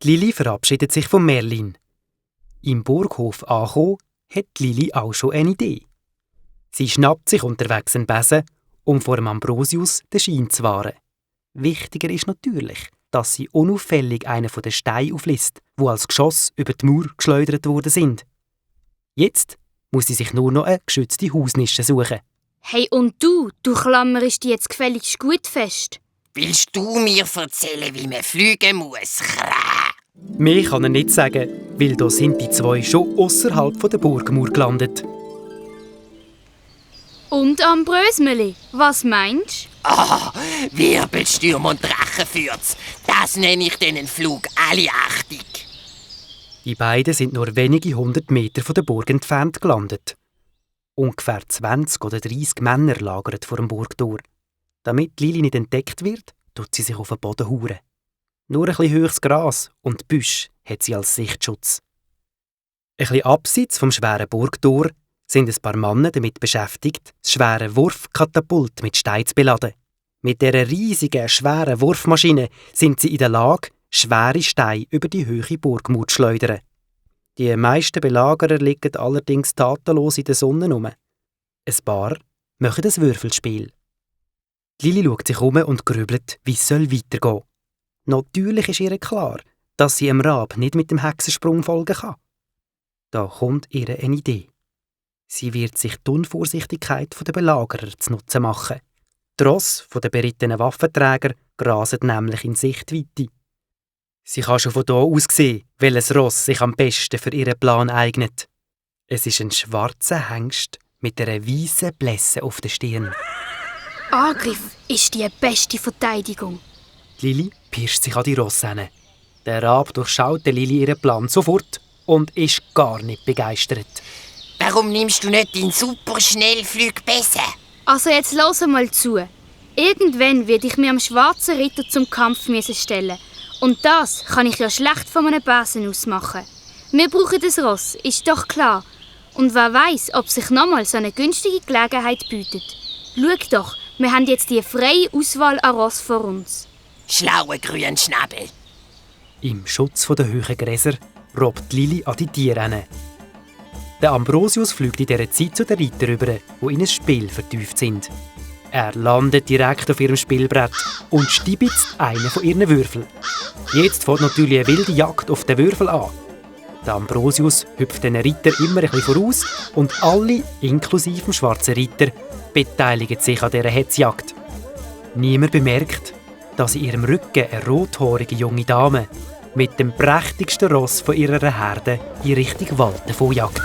Lili verabschiedet sich von Merlin. Im Burghof angekommen, hat Lili auch schon eine Idee. Sie schnappt sich unterwegs einen Besen, um vor dem Ambrosius den Schein zu wahren. Wichtiger ist natürlich, dass sie unauffällig einen von den Steinen aufliest, die als Geschoss über die Mauer geschleudert worden sind. Jetzt muss sie sich nur noch eine geschützte Hausnische suchen. Hey, und du klammerst dich jetzt gefälligst gut fest. Willst du mir erzählen, wie man fliegen muss? Mehr kann er nicht sagen, weil da sind die zwei schon ausserhalb der Burgmauer gelandet. Und Ambrösmeli, was meinst du? Wirbelsturm und Drachenfürz. Das nenne ich den Flug alle Achtung. Die beiden sind nur wenige 100 Meter von der Burg entfernt gelandet. Ungefähr 20 oder 30 Männer lagern vor dem Burgtor. Damit Lili nicht entdeckt wird, tut sie sich auf den Boden hauen. Nur ein bisschen höchstes Gras und Büsch hat sie als Sichtschutz. Ein bisschen abseits vom schweren Burgtor sind ein paar Männer damit beschäftigt, das schwere Wurfkatapult mit Steinen zu beladen. Mit dieser riesigen, schweren Wurfmaschine sind sie in der Lage, schwere Steine über die hohe Burgmauer zu schleudern. Die meisten Belagerer liegen allerdings tatenlos in der Sonne rum. Ein paar machen ein Würfelspiel. Lili schaut sich um und grübelt, wie es weitergehen soll. Natürlich ist ihr klar, dass sie dem Rab nicht mit dem Hexensprung folgen kann. Da kommt ihr eine Idee. Sie wird sich die Unvorsichtigkeit der Belagerer zu Nutzen machen. Die Rosse der berittenen Waffenträger grasen nämlich in Sichtweite. Sie kann schon von hier aus sehen, welches Ross sich am besten für ihren Plan eignet. Es ist ein schwarzer Hengst mit einer weißen Blässe auf der Stirn. Angriff ist die beste Verteidigung. Lili pirscht sich an die Rosse hin. Der Rab durchschaut Lili ihren Plan sofort und ist gar nicht begeistert. Warum nimmst du nicht deinen super Schnellflug besser? Also jetzt hör mal zu. Irgendwann werde ich mir am schwarzen Ritter zum Kampf stellen. Und das kann ich ja schlecht von einem Besen aus machen. Wir brauchen das Ross, ist doch klar. Und wer weiß, ob sich nochmal so eine günstige Gelegenheit bietet. Schau doch, wir haben jetzt die freie Auswahl an Ross vor uns. Schlauer Grünschnabel. Im Schutz der hohen Gräser robbt Lili an die Tiere hin. Der Ambrosius fliegt in dieser Zeit zu den Reitern rüber, die in ein Spiel vertieft sind. Er landet direkt auf ihrem Spielbrett und stibitzt einen von ihren Würfeln. Jetzt fängt natürlich eine wilde Jagd auf den Würfel an. Der Ambrosius hüpft den Ritter immer ein bisschen voraus und alle, inklusive dem schwarzen Ritter, beteiligen sich an dieser Hetzjagd. Niemand bemerkt, dass in ihrem Rücken eine rothaarige junge Dame mit dem prächtigsten Ross von ihrer Herde in Richtung Wald davonjagt.